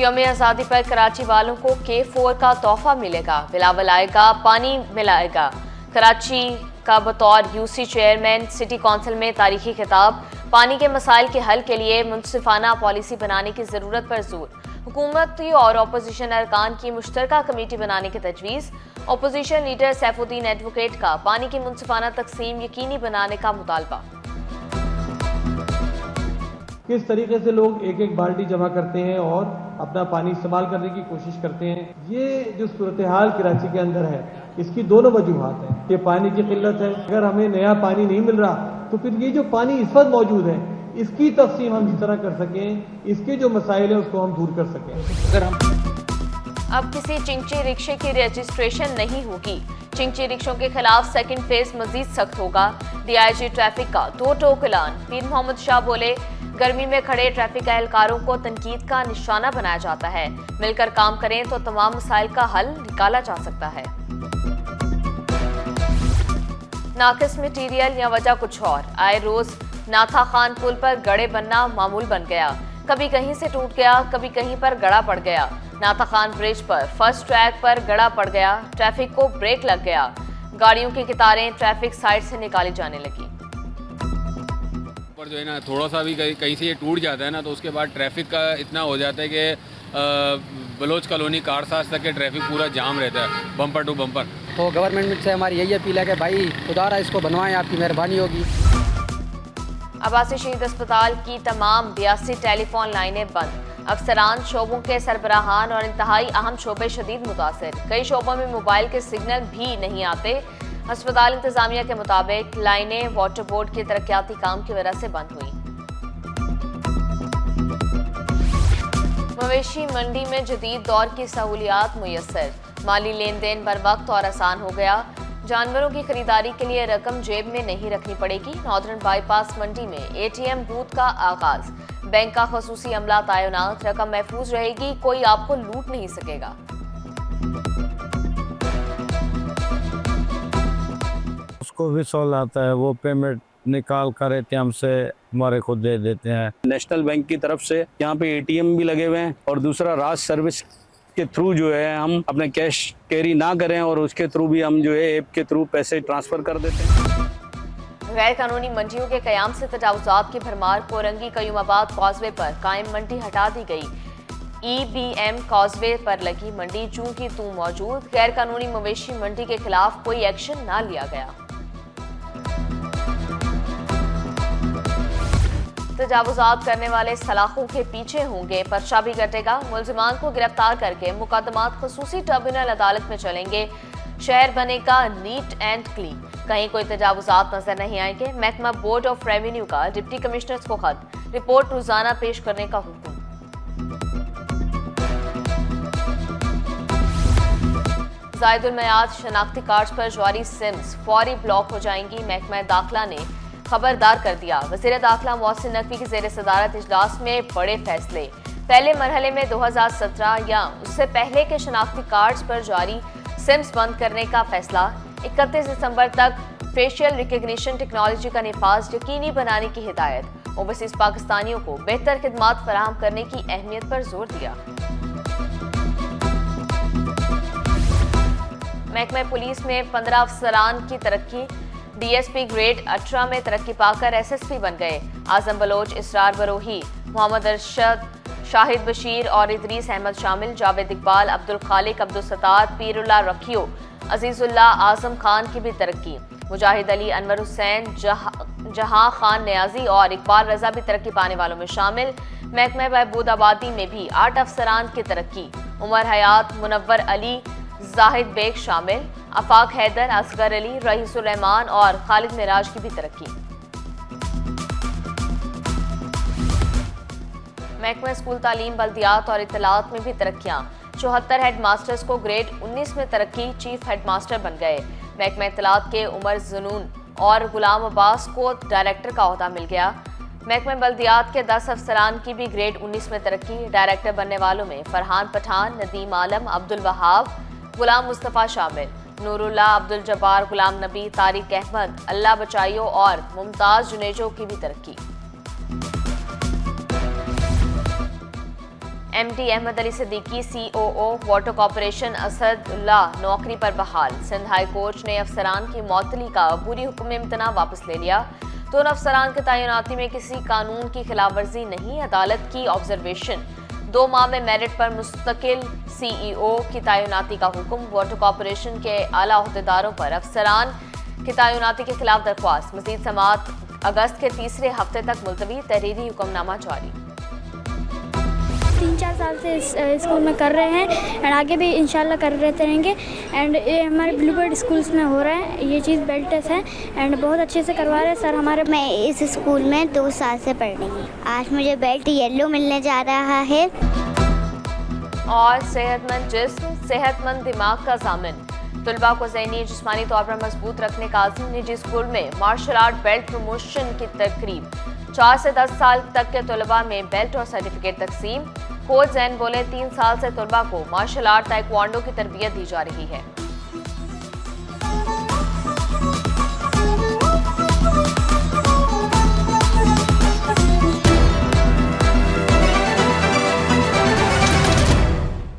यौम आज़ादी पर कराची वालों को K4 का तोहफा मिलेगा, बिलावल आएगा, पानी मिलाएगा। कराची का बतौर यूसी चेयरमैन सिटी कौंसिल में तारीखी खिताब, पानी के मसाइल के हल के लिए मुनसिफाना पॉलिसी बनाने की जरूरत पर जोर। हुकूमती और अपोजिशन अरकान की मुश्तरका कमेटी बनाने की तजवीज़। अपोजिशन लीडर सैफुद्दीन एडवोकेट का पानी की मुनसिफाना तकसीम यकीनी बनाने का मुतालबा। किस तरीके से लोग एक एक बाल्टी जमा करते हैं और अपना पानी इस्तेमाल करने की कोशिश करते हैं, ये जो सूरत हाल कराची के अंदर है, इसकी दोनों वजूहात हैं कि पानी की किल्लत है। अगर हमें नया पानी नहीं मिल रहा तो फिर ये जो पानी इस वक्त मौजूद है, इसकी तकसीम हम जिस तरह कर सकें, इसके जो मसाइल है उसको हम दूर कर सकें। अगर हम अब किसी चिंची रिक्शे की रजिस्ट्रेशन नहीं होगी। चिंची रिक्शों के खिलाफ सेकंड फेज मजीद सख्त होगा। DIG ट्रैफिक का दो टोक ऐलान। पीर मोहम्मद शाह बोले, गर्मी में खड़े ट्रैफिक एहलकारों को तनकीद का निशाना बनाया जाता है। मिलकर काम करें तो तमाम मसाइल का हल निकाला जा सकता है। नाकिस मटीरियल या वजह कुछ और। आए रोज नाथा खान पुल पर गड़े बनना मामूल बन गया। कभी कहीं से टूट गया, कभी कहीं पर गड़ा पड़ गया। नाथा खान ब्रिज पर फर्स्ट ट्रैक पर गड़ा पड़ गया, ट्रैफिक को ब्रेक लग गया, गाड़ियों की कतारें ट्रैफिक साइड से निकाली जाने लगी। पर जो है ना, थोड़ा सा भी कहीं से ये टूट जाता है ना, तो उसके बाद ट्रैफिक का इतना हो जाता है कि बलोच कॉलोनी कारसाज तक के ट्रैफिक पूरा जाम रहता है, बम्पर टू बम्पर। तो गवर्नमेंट से हमारी यही अपील है कि भाई खुदारा इसको बनवाएं, आपकी मेहरबानी होगी। अब्बासी शहीद अस्पताल की तमाम 82 टेलीफोन लाइनें बंद। अफसरान, शोबों के सरबराहान और इंतहाई अहम शोबे शदीद मुतासर। कई शोबों में मोबाइल के सिग्नल भी नहीं आते। अस्पताल इंतजामिया के मुताबिक लाइनें वाटर बोर्ड के तरक्याती काम की वजह से बंद हुई। मवेशी मंडी में जदीद दौर की सहूलियात मुयस्सर। माली लेन देन बर वक्त और आसान हो गया। जानवरों की खरीदारी के लिए रकम जेब में नहीं रखनी पड़ेगी। नॉर्दर्न बाईपास मंडी में ATM बूथ का आगाज। बैंक का खसूसी अमला तैनात, रकम महफूज रहेगी, कोई आपको लूट नहीं सकेगा। उसको भी सॉल आता है, वो पेमेंट निकाल कर ATM से हमारे को दे देते हैं। नेशनल बैंक की तरफ से यहाँ पे ATM भी लगे हुए हैं और दूसरा राज सर्विस के थ्रू जो है हम अपने कैश कैरी ना करें और उसके थ्रू भी हम जो है ऐप के थ्रू पैसे ट्रांसफर कर देते हैं। गैर कानूनी मंडियों के कयाम से तजावुजात की भरमार। कोरंगी कयूमाबाद कॉजवे पर कायम मंडी हटा दी गई। EBM कॉजवे पर लगी मंडी चूं की तू मौजूद। गैर कानूनी मवेशी मंडी के खिलाफ कोई एक्शन ना लिया गया। तजावुजात करने वाले सलाखों के पीछे होंगे, पर्चा भी कटेगा। मुलजिमान को गिरफ्तार करके मुकदमात खसूसी ट्रिब्यूनल अदालत में चलेंगे। शहर बनेगा नीट एंड क्लीन, कहीं कोई तजावुजात नजर नहीं आएंगे। महकमा बोर्ड ऑफ रेवेन्यू का डिप्टी कमिश्नर्स को खत, रिपोर्ट रोजाना पेश करने का हुक्म। जायदुल मयाद शनाख्ती कार्ड पर जारी सिम्स फौरी ब्लॉक हो जाएंगी। महकमा दाखिला ने खबरदार कर दिया। वज़ीर दाखिला मोहसिन नकवी की ज़ेर सदारत इजलास में बड़े फैसले। पहले मरहले में 2017 या उससे पहले के शनाख्ती कार्ड्स पर जारी सिम्स बंद करने का फैसला। 31 दिसंबर तक फेशियल रिकग्निशन टेक्नोलॉजी का निफाज यकीनी बनाने की हिदायत। ओवरसीज पाकिस्तानियों को बेहतर खिदमात फराहम करने की अहमियत पर जोर दिया। महकमा पुलिस में 15 अफसरान की तरक्की। DSP ग्रेड 18 में तरक्की पाकर SSP बन गए। आजम बलोच, इसरार बरोही, मोहम्मद अरशद, शाहिद बशीर और इदरीस अहमद शामिल। जावेद इकबाल, अब्दुल खालिक, अब्दुल सत्तार, पीरुल्लाह रखियो, अजीजुल्लाह आजम खान की भी तरक्की। मुजाहिद अली, अनवर हुसैन, जहां खान न्याजी और इकबाल रजा भी तरक्की पाने वालों में शामिल। महकमा बहबूद आबादी में भी 8 अफसरान की तरक्की। उमर हयात, मुनव्वर अली, जाहिद बेग शामिल। आफाक हैदर, असगर अली, रईसुर रहमान और खालिद मिराज की भी तरक्की। महकमा स्कूल तालीम, बल्दियात और इत्तलात में भी तरक्कियां। 74 हेड मास्टर्स को ग्रेड 19 में तरक्की, चीफ हेड मास्टर बन गए। महकमा इत्तलात के उमर जुनून और गुलाम अब्बास को डायरेक्टर का ओहदा मिल गया। महकमा बल्दियात के 10 अफसरान की भी ग्रेड 19 में तरक्की। डायरेक्टर बनने वालों में फरहान पठान, नदीम आलम, अब्दुल वहाब, गुलाम मुस्तफ़ा शामिल। नूरुल्लाह, अब्दुल जब्बार, गुलाम नबी, तारिक अहमद, अल्लाह बचाइयो और मुमताज जुनेजो की भी तरक्की। MD Ahmed Ali Siddiqui COO water corporation Asadullah नौकरी पर बहाल। सिंध हाई कोर्ट ने अफसरान की मअतली का अबूरी हुक्म इम्तना वापस ले लिया। दोनों अफसरान की तैनाती में किसी कानून की खिलाफवर्जी नहीं, अदालत की ऑब्जर्वेशन। 2 माह में मेरिट पर मुस्तकिल CEO की तैनाती का हुक्म। वाटर कॉरपोरेशन के आला अहदेदारों पर अफसरान की तैनाती के खिलाफ दरख्वास्त। मजीद समाअत अगस्त के तीसरे हफ्ते तक मुलतवी। तहरीरी हुक्मनामा जारी। 3-4 साल से इस स्कूल में कर रहे हैं एंड आगे भी इंशाल्लाह कर रहते रहेंगे। एंड ये हमारे ब्लूबर्ड स्कूल्स में हो रहा है ये चीज़, बेल्ट टेस्ट है एंड बहुत अच्छे से करवा रहे हैं सर हमारे। मैं इस स्कूल में 2 साल से पढ़ रही हूँ। आज मुझे बेल्ट येलो मिलने जा रहा है। और सेहतमंद जिस्म सेहतमंद दिमाग का ज़ामिन। तलबा को ज़हनी जिस्मानी तौर पर मजबूत रखने का आज़म। निजी स्कूल में मार्शल आर्ट बेल्ट प्रमोशन की तकरीब। 4 से 10 साल तक के तलबा में बेल्ट और सर्टिफिकेट तकसीम। कोच जैन बोले 3 साल से तलबा को मार्शल आर्ट ताइक्वांडो की तरबियत दी जा रही है।